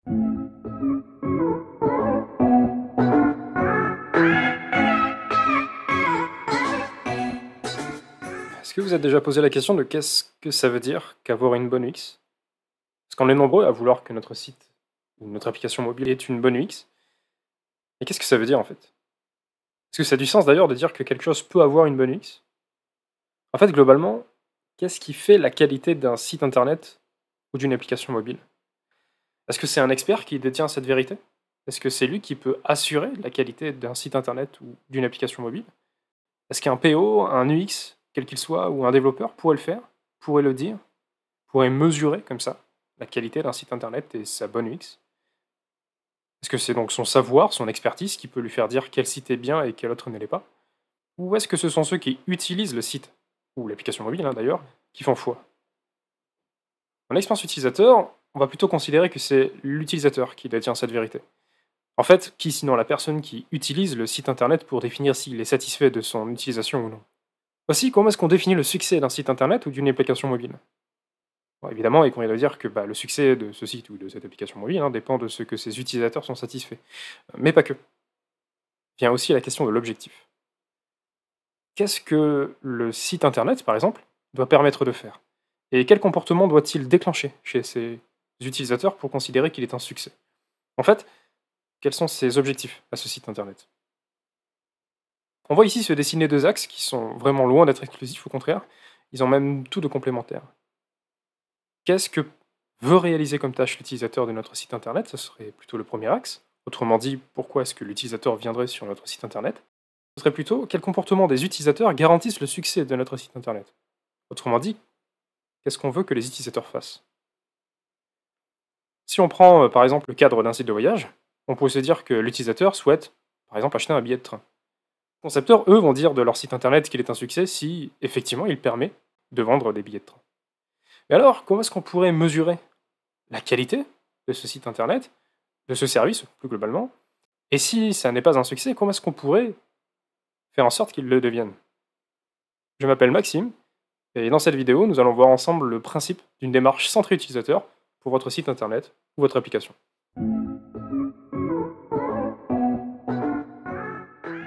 Est-ce que vous êtes déjà posé la question de qu'est-ce que ça veut dire qu'avoir une bonne UX? Parce qu'on est nombreux à vouloir que notre site ou notre application mobile ait une bonne UX. Et qu'est-ce que ça veut dire en fait? Est-ce que ça a du sens d'ailleurs de dire que quelque chose peut avoir une bonne UX? En fait, globalement, qu'est-ce qui fait la qualité d'un site internet ou d'une application mobile? Est-ce que c'est un expert qui détient cette vérité? Est-ce que c'est lui qui peut assurer la qualité d'un site internet ou d'une application mobile? Est-ce qu'un PO, un UX, quel qu'il soit, ou un développeur pourrait le faire? Pourrait le dire? Pourrait mesurer comme ça la qualité d'un site internet et sa bonne UX? Est-ce que c'est donc son savoir, son expertise qui peut lui faire dire quel site est bien et quel autre ne l'est pas? Ou est-ce que ce sont ceux qui utilisent le site, ou l'application mobile hein, d'ailleurs, qui font foi? En expérience utilisateur, on va plutôt considérer que c'est l'utilisateur qui détient cette vérité. En fait, qui sinon la personne qui utilise le site internet pour définir s'il est satisfait de son utilisation ou non? Aussi, comment est-ce qu'on définit le succès d'un site internet ou d'une application mobile? Bon, évidemment, il convient de dire que le succès de ce site ou de cette application mobile hein, dépend de ce que ses utilisateurs sont satisfaits. Mais pas que. Vient aussi la question de l'objectif. Qu'est-ce que le site internet, par exemple, doit permettre de faire? Et quel comportement doit-il déclencher chez ses utilisateurs pour considérer qu'il est un succès? En fait, quels sont ses objectifs à ce site internet? On voit ici se dessiner deux axes qui sont vraiment loin d'être exclusifs, au contraire. Ils ont même tout de complémentaire. Qu'est-ce que veut réaliser comme tâche l'utilisateur de notre site internet? Ce serait plutôt le premier axe. Autrement dit, pourquoi est-ce que l'utilisateur viendrait sur notre site internet? Ce serait plutôt quel comportement des utilisateurs garantissent le succès de notre site internet? Autrement dit, qu'est-ce qu'on veut que les utilisateurs fassent? Si on prend par exemple le cadre d'un site de voyage, on pourrait se dire que l'utilisateur souhaite par exemple acheter un billet de train. Les concepteurs, eux, vont dire de leur site internet qu'il est un succès si effectivement il permet de vendre des billets de train. Mais alors, comment est-ce qu'on pourrait mesurer la qualité de ce site internet, de ce service plus globalement? Et si ça n'est pas un succès, comment est-ce qu'on pourrait faire en sorte qu'il le devienne? Je m'appelle Maxime, et dans cette vidéo, nous allons voir ensemble le principe d'une démarche centrée utilisateur pour votre site internet ou votre application.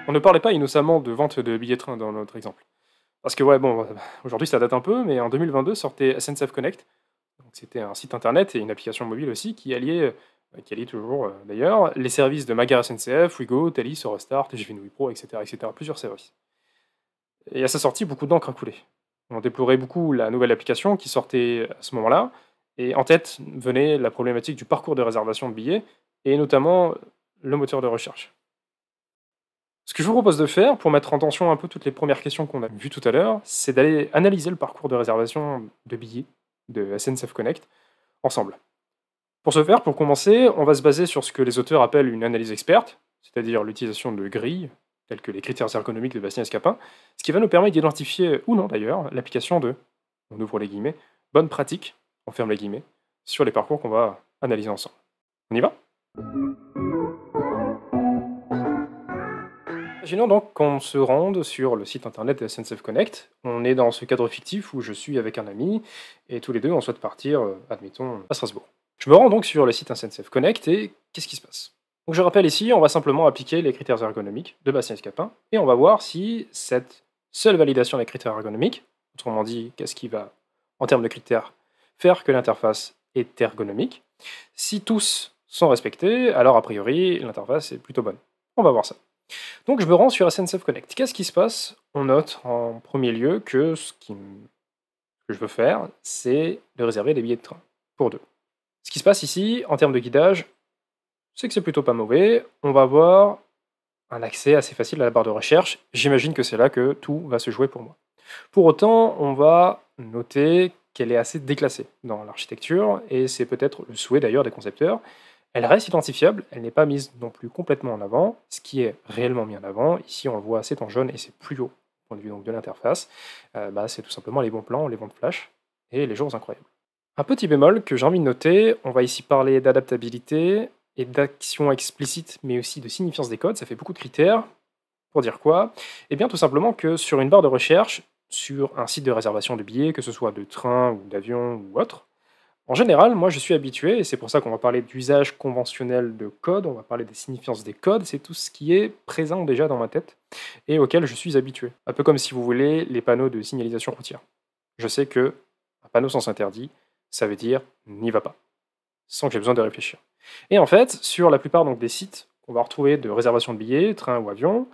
On ne parlait pas innocemment de vente de billets de train dans notre exemple. Parce que ouais, bon, aujourd'hui ça date un peu, mais en 2022 sortait SNCF Connect. Donc c'était un site internet et une application mobile aussi qui alliait toujours d'ailleurs, les services de Magare SNCF, Wigo, Thalys, Eurostar, TGV Nui Pro, etc., etc., plusieurs services. Et à sa sortie, beaucoup d'encre a coulé. On déplorait beaucoup la nouvelle application qui sortait à ce moment-là, et en tête venait la problématique du parcours de réservation de billets, et notamment le moteur de recherche. Ce que je vous propose de faire, pour mettre en tension un peu toutes les premières questions qu'on a vues tout à l'heure, c'est d'aller analyser le parcours de réservation de billets de SNCF Connect ensemble. Pour ce faire, pour commencer, on va se baser sur ce que les auteurs appellent une analyse experte, c'est-à-dire l'utilisation de grilles, telles que les critères ergonomiques de Bastien Escapin, ce qui va nous permettre d'identifier, ou non d'ailleurs, l'application de, on ouvre les guillemets, bonne pratique, on ferme les guillemets, sur les parcours qu'on va analyser ensemble. On y va? Imaginons donc qu'on se rende sur le site internet de SNCF Connect. On est dans ce cadre fictif où je suis avec un ami et tous les deux on souhaite partir, admettons, à Strasbourg. Je me rends donc sur le site SNCF Connect et qu'est-ce qui se passe? Donc je rappelle ici, on va simplement appliquer les critères ergonomiques de Bastien Escapin et on va voir si cette seule validation des critères ergonomiques, autrement dit, qu'est-ce qui va, en termes de critères, faire que l'interface est ergonomique. Si tous sont respectés, alors a priori, l'interface est plutôt bonne. On va voir ça. Donc je me rends sur SNCF Connect. Qu'est-ce qui se passe? On note en premier lieu que que je veux faire, c'est de réserver des billets de train pour deux. Ce qui se passe ici, en termes de guidage, c'est que c'est plutôt pas mauvais. On va avoir un accès assez facile à la barre de recherche. J'imagine que c'est là que tout va se jouer pour moi. Pour autant, on va noter qu'elle est assez déclassée dans l'architecture, et c'est peut-être le souhait d'ailleurs des concepteurs. Elle reste identifiable, elle n'est pas mise non plus complètement en avant. Ce qui est réellement mis en avant, ici on le voit, c'est en jaune et c'est plus haut, du point de vue donc de l'interface. C'est tout simplement les bons plans, les bons flash et les jours incroyables. Un petit bémol que j'ai envie de noter, on va ici parler d'adaptabilité et d'action explicite, mais aussi de signifiance des codes, ça fait beaucoup de critères. Pour dire quoi? Eh bien tout simplement que sur une barre de recherche, sur un site de réservation de billets, que ce soit de train ou d'avion ou autre, En général, moi je suis habitué, et c'est pour ça qu'on va parler d'usage conventionnel de code, on va parler des signifiances des codes, c'est tout ce qui est présent déjà dans ma tête et auquel je suis habitué. Un peu comme si vous voulez les panneaux de signalisation routière. Je sais que un panneau sens interdit, ça veut dire n'y va pas, sans que j'ai besoin de réfléchir. Et en fait, sur la plupart donc, des sites qu'on va retrouver de réservation de billets, train ou avion,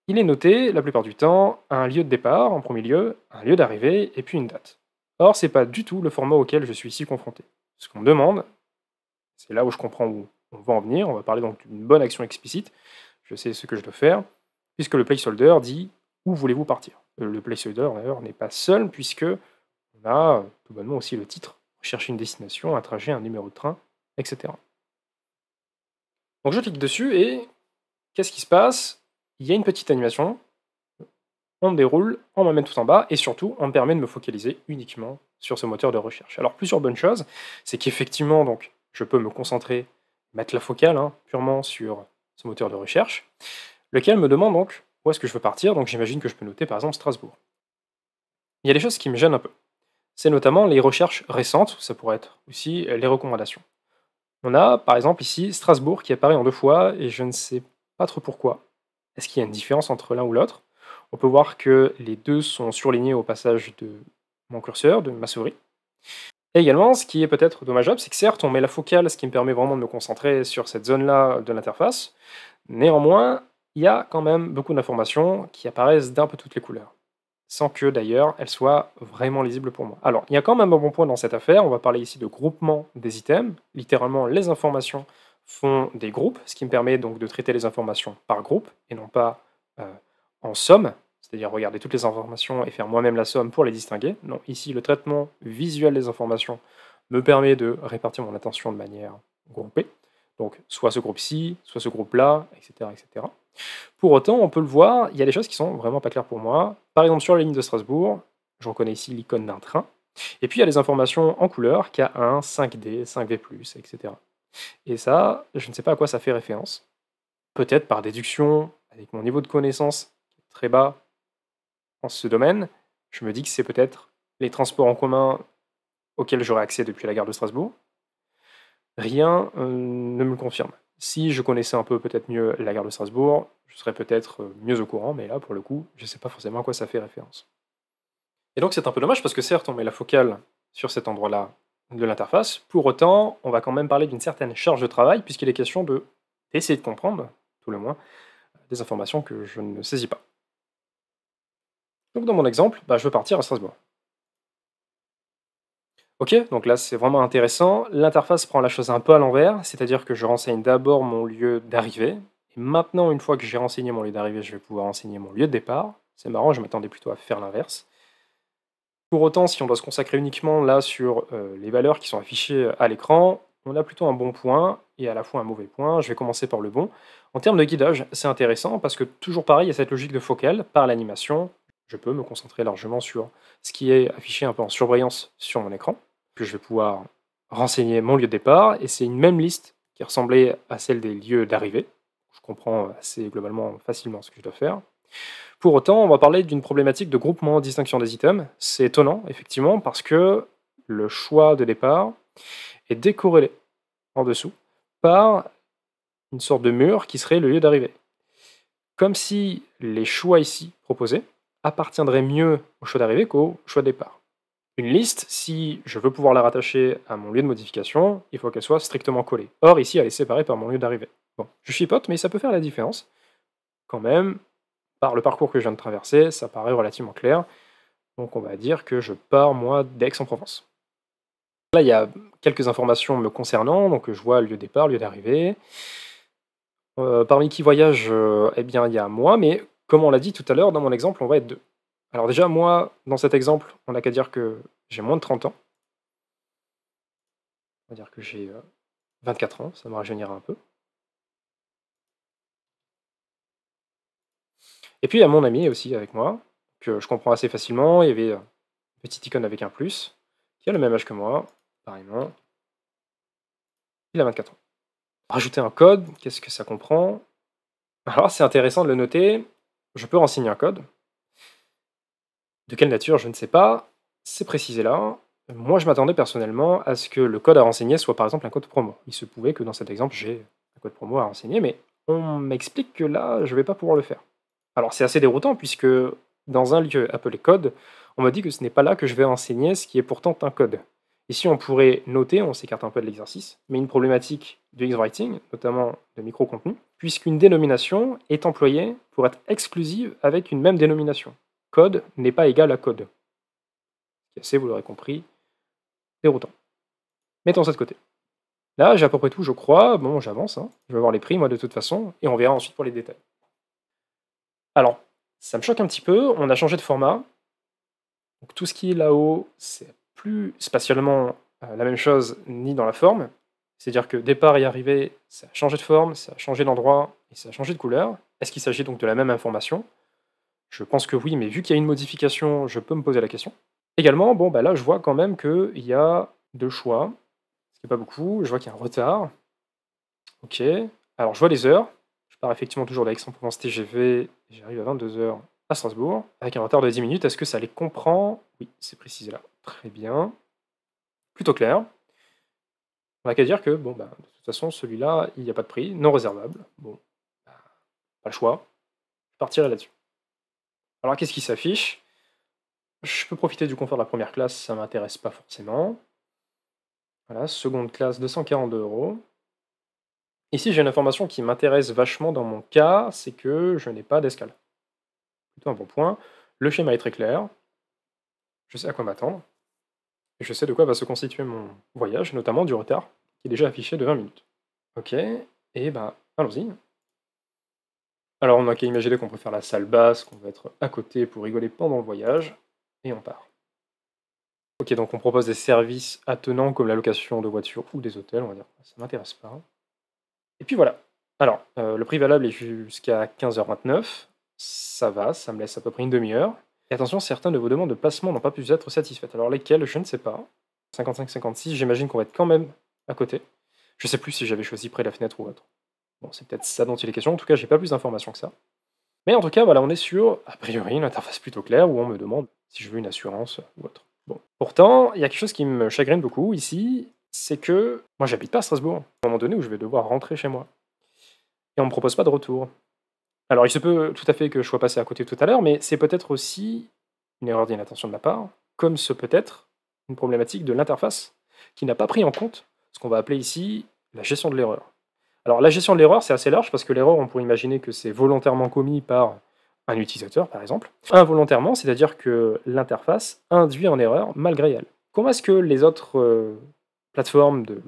il est noté, la plupart du temps, un lieu de départ en premier lieu, un lieu d'arrivée et puis une date. Or, c'est pas du tout le format auquel je suis ici confronté. Ce qu'on me demande, c'est là où je comprends où on va en venir, on va parler donc d'une bonne action explicite, je sais ce que je dois faire, puisque le placeholder dit où voulez-vous partir. Le placeholder d'ailleurs n'est pas seul, puisque on a tout bonnement aussi le titre, chercher une destination, un trajet, un numéro de train, etc. Donc je clique dessus et qu'est-ce qui se passe? Il y a une petite animation, on me déroule, on m'amène tout en bas, et surtout, on me permet de me focaliser uniquement sur ce moteur de recherche. Alors, plusieurs bonnes choses, c'est qu'effectivement, donc, je peux me concentrer, mettre la focale purement sur ce moteur de recherche, lequel me demande donc où est-ce que je veux partir, donc j'imagine que je peux noter par exemple Strasbourg. Il y a des choses qui me gênent un peu. C'est notamment les recherches récentes, ça pourrait être aussi les recommandations. On a par exemple ici Strasbourg qui apparaît en 2 fois, et je ne sais pas trop pourquoi. Est-ce qu'il y a une différence entre l'un ou l'autre? On peut voir que les deux sont surlignés au passage de mon curseur, de ma souris. Et également, ce qui est peut-être dommageable, c'est que certes, on met la focale, ce qui me permet vraiment de me concentrer sur cette zone-là de l'interface. Néanmoins, il y a quand même beaucoup d'informations qui apparaissent d'un peu toutes les couleurs, sans que d'ailleurs elles soient vraiment lisibles pour moi. Alors, il y a quand même un bon point dans cette affaire, on va parler ici de groupement des items. Littéralement, les informations font des groupes, ce qui me permet donc de traiter les informations par groupe, et non pas en somme, c'est-à-dire regarder toutes les informations et faire moi-même la somme pour les distinguer. Non, ici, le traitement visuel des informations me permet de répartir mon attention de manière groupée. Donc, soit ce groupe-ci, soit ce groupe-là, etc., etc. Pour autant, on peut le voir, il y a des choses qui sont vraiment pas claires pour moi. Par exemple, sur la ligne de Strasbourg, je reconnais ici l'icône d'un train. Et puis, il y a les informations en couleur, K1, 5D, 5V+, etc. Et ça, je ne sais pas à quoi ça fait référence. Peut-être par déduction, avec mon niveau de connaissance très bas en ce domaine, je me dis que c'est peut-être les transports en commun auxquels j'aurais accès depuis la gare de Strasbourg. Rien ne me le confirme. Si je connaissais un peu peut-être mieux la gare de Strasbourg, je serais peut-être mieux au courant, mais là, pour le coup, je ne sais pas forcément à quoi ça fait référence. Et donc c'est un peu dommage parce que certes, on met la focale sur cet endroit-là de l'interface, pour autant, on va quand même parler d'une certaine charge de travail, puisqu'il est question d'essayer de comprendre, tout le moins, des informations que je ne saisis pas. Donc dans mon exemple, je veux partir à Strasbourg. Ok, donc là c'est vraiment intéressant. L'interface prend la chose un peu à l'envers, c'est-à-dire que je renseigne d'abord mon lieu d'arrivée, et maintenant, une fois que j'ai renseigné mon lieu d'arrivée, je vais pouvoir renseigner mon lieu de départ. C'est marrant, je m'attendais plutôt à faire l'inverse. Pour autant, si on doit se consacrer uniquement là sur les valeurs qui sont affichées à l'écran, on a plutôt un bon point et à la fois un mauvais point. Je vais commencer par le bon. En termes de guidage, c'est intéressant parce que toujours pareil, il y a cette logique de focale par l'animation. Je peux me concentrer largement sur ce qui est affiché un peu en surbrillance sur mon écran. Puis je vais pouvoir renseigner mon lieu de départ, et c'est une même liste qui ressemblait à celle des lieux d'arrivée. Je comprends assez globalement facilement ce que je dois faire. Pour autant, on va parler d'une problématique de groupement, distinction des items. C'est étonnant, effectivement, parce que le choix de départ est décorrélé en dessous par une sorte de mur qui serait le lieu d'arrivée. Comme si les choix ici proposés appartiendraient mieux au choix d'arrivée qu'au choix de départ. Une liste, si je veux pouvoir la rattacher à mon lieu de modification, il faut qu'elle soit strictement collée. Or, ici, elle est séparée par mon lieu d'arrivée. Bon, je chipote, mais ça peut faire la différence. Quand même, par le parcours que je viens de traverser, ça paraît relativement clair. Donc on va dire que je pars, moi, d'Aix-en-Provence. Là, il y a quelques informations me concernant, donc je vois lieu de départ, lieu d'arrivée. Parmi qui voyage, eh bien, il y a moi, mais comme on l'a dit tout à l'heure, dans mon exemple, on va être deux. Alors déjà, moi, dans cet exemple, on n'a qu'à dire que j'ai moins de 30 ans. On va dire que j'ai 24 ans, ça me rajeunira un peu. Et puis il y a mon ami aussi avec moi, que je comprends assez facilement. Il y avait une petite icône avec un plus, qui a le même âge que moi, pareillement. Il a 24 ans. Rajouter un code, qu'est-ce que ça comprend? Alors c'est intéressant de le noter, je peux renseigner un code. De quelle nature, je ne sais pas. C'est précisé là. Moi, je m'attendais personnellement à ce que le code à renseigner soit par exemple un code promo. Il se pouvait que dans cet exemple, j'ai un code promo à renseigner, mais on m'explique que là, je vais pas pouvoir le faire. Alors c'est assez déroutant puisque dans un lieu appelé code, on m'a dit que ce n'est pas là que je vais renseigner ce qui est pourtant un code. Ici, on pourrait noter, on s'écarte un peu de l'exercice, mais une problématique de X-Writing, notamment de micro-contenu, puisqu'une dénomination est employée pour être exclusive avec une même dénomination. Code n'est pas égal à code. Ce qui est assez, vous l'aurez compris, déroutant. Mettons ça de côté. Là, j'ai à peu près tout, je crois. Bon, j'avance, hein. Je vais voir les prix, moi, de toute façon, et on verra ensuite pour les détails. Alors, ça me choque un petit peu, on a changé de format. Donc tout ce qui est là-haut, c'est plus spatialement la même chose, ni dans la forme. C'est-à-dire que départ et arrivée, ça a changé de forme, ça a changé d'endroit, et ça a changé de couleur. Est-ce qu'il s'agit donc de la même information? Je pense que oui, mais vu qu'il y a une modification, je peux me poser la question. Également, bon, bah là, je vois quand même qu'il y a deux choix, ce qui n'est pas beaucoup. Je vois qu'il y a un retard. Ok. Alors, je vois les heures. Je pars effectivement toujours d'Aix-en-Provence TGV. J'arrive à 22 heures à Strasbourg, avec un retard de 10 minutes. Est-ce que ça les comprend? Oui, c'est précisé là. Très bien. Plutôt clair. On n'a qu'à dire que, bon, bah, de toute façon, celui-là, il n'y a pas de prix, non réservable. Bon, bah, pas le choix. Je partirai là-dessus. Alors, qu'est-ce qui s'affiche? Je peux profiter du confort de la première classe, ça m'intéresse pas forcément. Voilà, seconde classe, 242 euros. Ici, j'ai une information qui m'intéresse vachement dans mon cas, c'est que je n'ai pas d'escale. Plutôt un bon point. Le schéma est très clair. Je sais à quoi m'attendre. Et je sais de quoi va se constituer mon voyage, notamment du retard, qui est déjà affiché de 20 minutes. Ok, et ben, allons-y. Alors, on n'a qu'à imaginer qu'on préfère la salle basse, qu'on va être à côté pour rigoler pendant le voyage, et on part. Ok, donc on propose des services attenants comme la location de voitures ou des hôtels, on va dire. Ça m'intéresse pas. Et puis voilà. Alors, le prix valable est jusqu'à 15h29. Ça va, ça me laisse à peu près une demi-heure. Et attention, certains de vos demandes de placement n'ont pas pu être satisfaites. Alors lesquelles, je ne sais pas. 55-56, j'imagine qu'on va être quand même à côté. Je sais plus si j'avais choisi près de la fenêtre ou autre. Bon, c'est peut-être ça dont il est question. En tout cas, j'ai pas plus d'informations que ça. Mais en tout cas, voilà, on est sur, a priori, une interface plutôt claire où on me demande si je veux une assurance ou autre. Bon. Pourtant, il y a quelque chose qui me chagrine beaucoup ici, c'est que moi, j'habite pas à Strasbourg. À un moment donné où je vais devoir rentrer chez moi. Et on me propose pas de retour. Alors, il se peut tout à fait que je sois passé à côté tout à l'heure, mais c'est peut-être aussi une erreur d'inattention de ma part, comme ce peut être une problématique de l'interface qui n'a pas pris en compte ce qu'on va appeler ici la gestion de l'erreur. Alors, la gestion de l'erreur, c'est assez large parce que l'erreur, on pourrait imaginer que c'est volontairement commis par un utilisateur, par exemple. Involontairement, c'est-à-dire que l'interface induit en erreur malgré elle. Comment est-ce que les autres plateformes de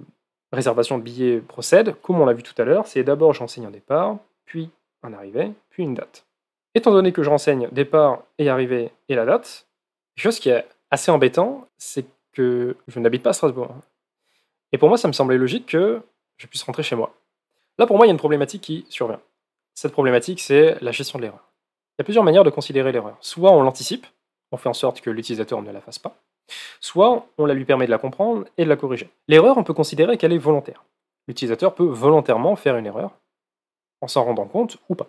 réservation de billets procèdent? Comme on l'a vu tout à l'heure, c'est d'abord j'enseigne un départ, puis un arrivée, puis une date. Étant donné que je renseigne départ et arrivée et la date, quelque chose qui est assez embêtant, c'est que je n'habite pas à Strasbourg. Et pour moi, ça me semblait logique que je puisse rentrer chez moi. Là, pour moi, il y a une problématique qui survient. Cette problématique, c'est la gestion de l'erreur. Il y a plusieurs manières de considérer l'erreur. Soit on l'anticipe, on fait en sorte que l'utilisateur ne la fasse pas, soit on la lui permet de la comprendre et de la corriger. L'erreur, on peut considérer qu'elle est volontaire. L'utilisateur peut volontairement faire une erreur, en s'en rendant compte ou pas.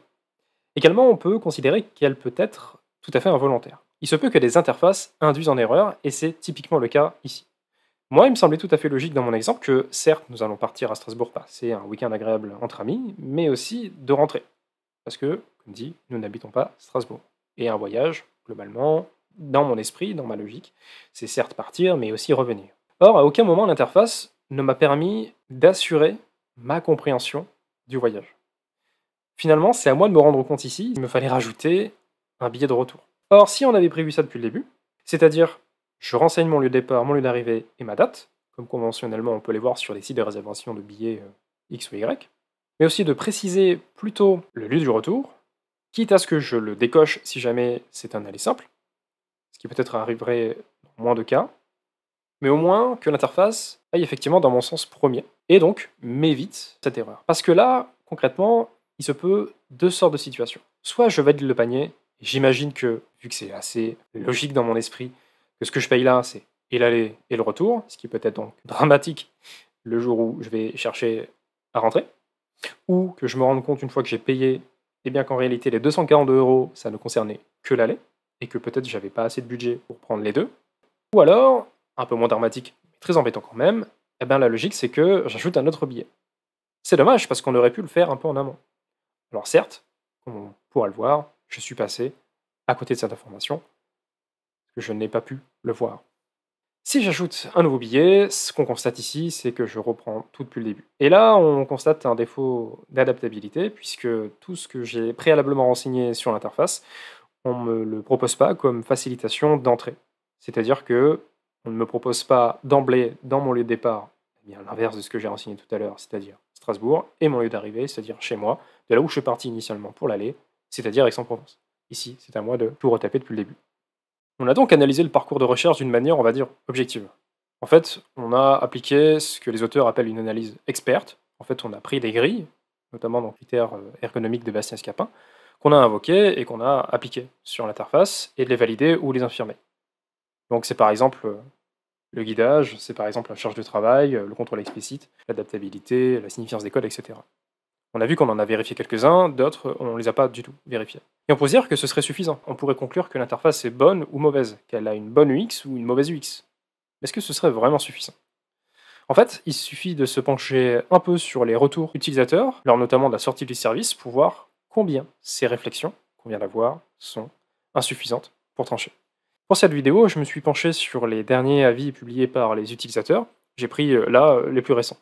Également, on peut considérer qu'elle peut être tout à fait involontaire. Il se peut que des interfaces induisent en erreur, et c'est typiquement le cas ici. Moi, il me semblait tout à fait logique dans mon exemple que, certes, nous allons partir à Strasbourg passer un week-end agréable entre amis, mais aussi de rentrer. Parce que, comme dit, nous n'habitons pas Strasbourg. Et un voyage, globalement, dans mon esprit, dans ma logique, c'est certes partir, mais aussi revenir. Or, à aucun moment l'interface ne m'a permis d'assurer ma compréhension du voyage. Finalement, c'est à moi de me rendre compte ici, il me fallait rajouter un billet de retour. Or, si on avait prévu ça depuis le début, c'est-à-dire je renseigne mon lieu de départ, mon lieu d'arrivée et ma date, comme conventionnellement on peut les voir sur les sites de réservation de billets X ou Y, mais aussi de préciser plutôt le lieu du retour, quitte à ce que je le décoche si jamais c'est un aller simple, ce qui peut-être arriverait dans moins de cas, mais au moins que l'interface aille effectivement dans mon sens premier, et donc m'évite cette erreur. Parce que là, concrètement, il se peut deux sortes de situations. Soit je valide le panier, et j'imagine que, vu que c'est assez logique dans mon esprit, que ce que je paye là, c'est et l'aller et le retour, ce qui peut être donc dramatique le jour où je vais chercher à rentrer, ou que je me rende compte une fois que j'ai payé, eh bien qu'en réalité les 242 euros, ça ne concernait que l'aller, et que peut-être j'avais pas assez de budget pour prendre les deux, ou alors un peu moins dramatique, mais très embêtant quand même, eh ben la logique c'est que j'ajoute un autre billet. C'est dommage parce qu'on aurait pu le faire un peu en amont. Alors certes, comme on pourra le voir, je suis passé à côté de cette information, que je n'ai pas pu le voir. Si j'ajoute un nouveau billet, ce qu'on constate ici, c'est que je reprends tout depuis le début. Et là, on constate un défaut d'adaptabilité, puisque tout ce que j'ai préalablement renseigné sur l'interface, on ne me le propose pas comme facilitation d'entrée. C'est-à-dire que on ne me propose pas d'emblée, dans mon lieu de départ, eh bien l'inverse de ce que j'ai renseigné tout à l'heure, c'est-à-dire Strasbourg, et mon lieu d'arrivée, c'est-à-dire chez moi, de là où je suis parti initialement pour l'aller, c'est-à-dire Aix-en-Provence. Ici, c'est à moi de tout retaper depuis le début. On a donc analysé le parcours de recherche d'une manière, on va dire, objective. En fait, on a appliqué ce que les auteurs appellent une analyse experte. En fait, on a pris des grilles, notamment dans le critère ergonomique de Bastien-Scapin, qu'on a invoqué et qu'on a appliqué sur l'interface, et de les valider ou les infirmer. Donc c'est par exemple le guidage, c'est par exemple la charge de travail, le contrôle explicite, l'adaptabilité, la signifiance des codes, etc. On a vu qu'on en a vérifié quelques-uns, d'autres, on ne les a pas du tout vérifiés. Et on peut se dire que ce serait suffisant. On pourrait conclure que l'interface est bonne ou mauvaise, qu'elle a une bonne UX ou une mauvaise UX. Est-ce que ce serait vraiment suffisant? En fait, il suffit de se pencher un peu sur les retours utilisateurs, lors notamment de la sortie du service, pour voir combien ces réflexions qu'on vient d'avoir sont insuffisantes pour trancher. Pour cette vidéo, je me suis penché sur les derniers avis publiés par les utilisateurs. J'ai pris là les plus récents.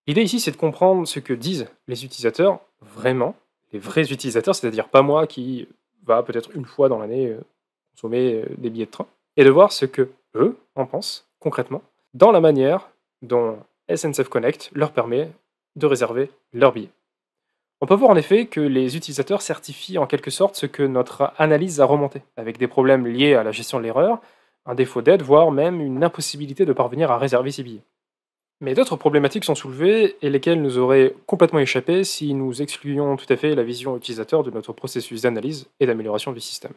L'idée ici, c'est de comprendre ce que disent les utilisateurs vraiment, les vrais utilisateurs, c'est-à-dire pas moi qui va peut-être une fois dans l'année consommer des billets de train, et de voir ce que eux en pensent concrètement dans la manière dont SNCF Connect leur permet de réserver leurs billets. On peut voir en effet que les utilisateurs certifient en quelque sorte ce que notre analyse a remonté, avec des problèmes liés à la gestion de l'erreur, un défaut d'aide, voire même une impossibilité de parvenir à réserver ses billets. Mais d'autres problématiques sont soulevées et lesquelles nous auraient complètement échappé si nous excluions tout à fait la vision utilisateur de notre processus d'analyse et d'amélioration du système.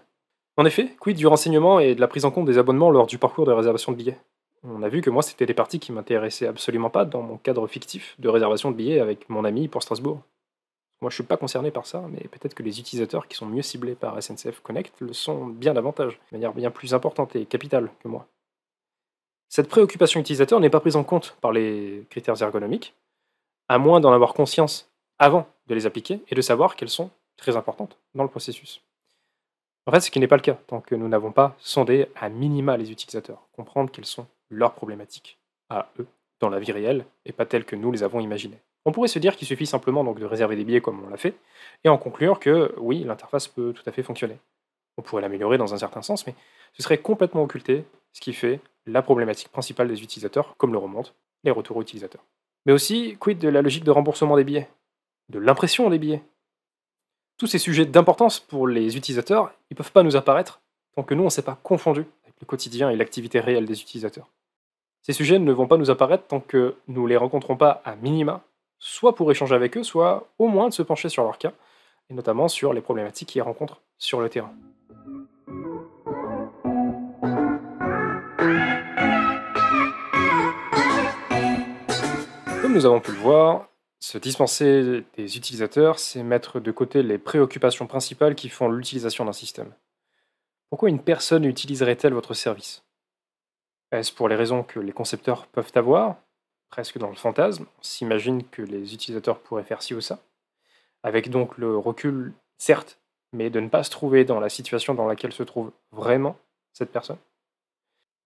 En effet, quid du renseignement et de la prise en compte des abonnements lors du parcours de réservation de billets? On a vu que moi, c'était des parties qui m'intéressaient absolument pas dans mon cadre fictif de réservation de billets avec mon ami pour Strasbourg. Moi, je suis pas concerné par ça, mais peut-être que les utilisateurs qui sont mieux ciblés par SNCF Connect le sont bien davantage, de manière bien plus importante et capitale que moi. Cette préoccupation utilisateur n'est pas prise en compte par les critères ergonomiques, à moins d'en avoir conscience avant de les appliquer et de savoir qu'elles sont très importantes dans le processus. En fait, ce qui n'est pas le cas, tant que nous n'avons pas sondé à minima les utilisateurs, comprendre quelles sont leurs problématiques à eux dans la vie réelle et pas telles que nous les avons imaginées. On pourrait se dire qu'il suffit simplement donc de réserver des billets comme on l'a fait et en conclure que oui, l'interface peut tout à fait fonctionner. On pourrait l'améliorer dans un certain sens, mais ce serait complètement occulter ce qui fait la problématique principale des utilisateurs, comme le remontent les retours utilisateurs. Mais aussi, quid de la logique de remboursement des billets, de l'impression des billets? Tous ces sujets d'importance pour les utilisateurs, ils ne peuvent pas nous apparaître tant que nous, on ne s'est pas confondu avec le quotidien et l'activité réelle des utilisateurs. Ces sujets ne vont pas nous apparaître tant que nous ne les rencontrons pas à minima, soit pour échanger avec eux, soit au moins de se pencher sur leur cas, et notamment sur les problématiques qu'ils rencontrent sur le terrain. Comme nous avons pu le voir, se dispenser des utilisateurs, c'est mettre de côté les préoccupations principales qui font l'utilisation d'un système. Pourquoi une personne utiliserait-elle votre service? Est-ce pour les raisons que les concepteurs peuvent avoir? Presque dans le fantasme, on s'imagine que les utilisateurs pourraient faire ci ou ça, avec donc le recul, certes, mais de ne pas se trouver dans la situation dans laquelle se trouve vraiment cette personne.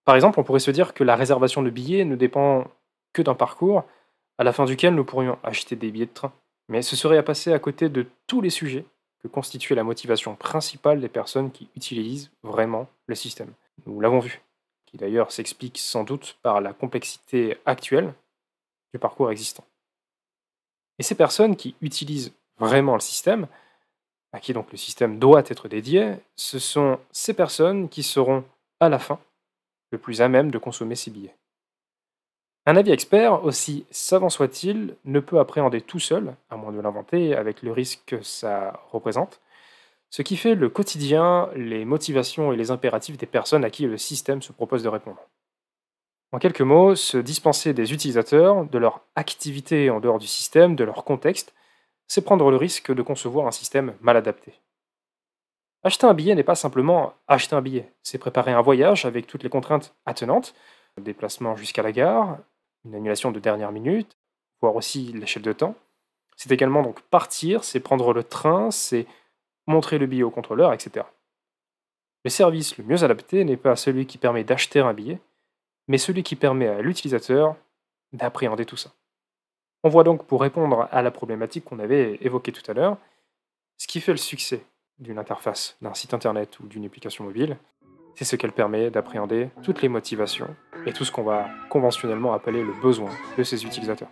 Par exemple, on pourrait se dire que la réservation de billets ne dépend que d'un parcours à la fin duquel nous pourrions acheter des billets de train. Mais ce serait à passer à côté de tous les sujets que constitue la motivation principale des personnes qui utilisent vraiment le système. Nous l'avons vu, qui d'ailleurs s'explique sans doute par la complexité actuelle du parcours existant. Et ces personnes qui utilisent vraiment le système, à qui donc le système doit être dédié, ce sont ces personnes qui seront, à la fin, le plus à même de consommer ces billets. Un avis expert, aussi savant soit-il, ne peut appréhender tout seul, à moins de l'inventer, avec le risque que ça représente, ce qui fait le quotidien, les motivations et les impératifs des personnes à qui le système se propose de répondre. En quelques mots, se dispenser des utilisateurs, de leur activité en dehors du système, de leur contexte, c'est prendre le risque de concevoir un système mal adapté. Acheter un billet n'est pas simplement acheter un billet, c'est préparer un voyage avec toutes les contraintes attenantes, déplacement jusqu'à la gare, une annulation de dernière minute, voire aussi l'échelle de temps. C'est également donc partir, c'est prendre le train, c'est montrer le billet au contrôleur, etc. Le service le mieux adapté n'est pas celui qui permet d'acheter un billet, mais celui qui permet à l'utilisateur d'appréhender tout ça. On voit donc, pour répondre à la problématique qu'on avait évoquée tout à l'heure, ce qui fait le succès d'une interface, d'un site internet ou d'une application mobile, c'est ce qu'elle permet d'appréhender toutes les motivations et tout ce qu'on va conventionnellement appeler le besoin de ses utilisateurs.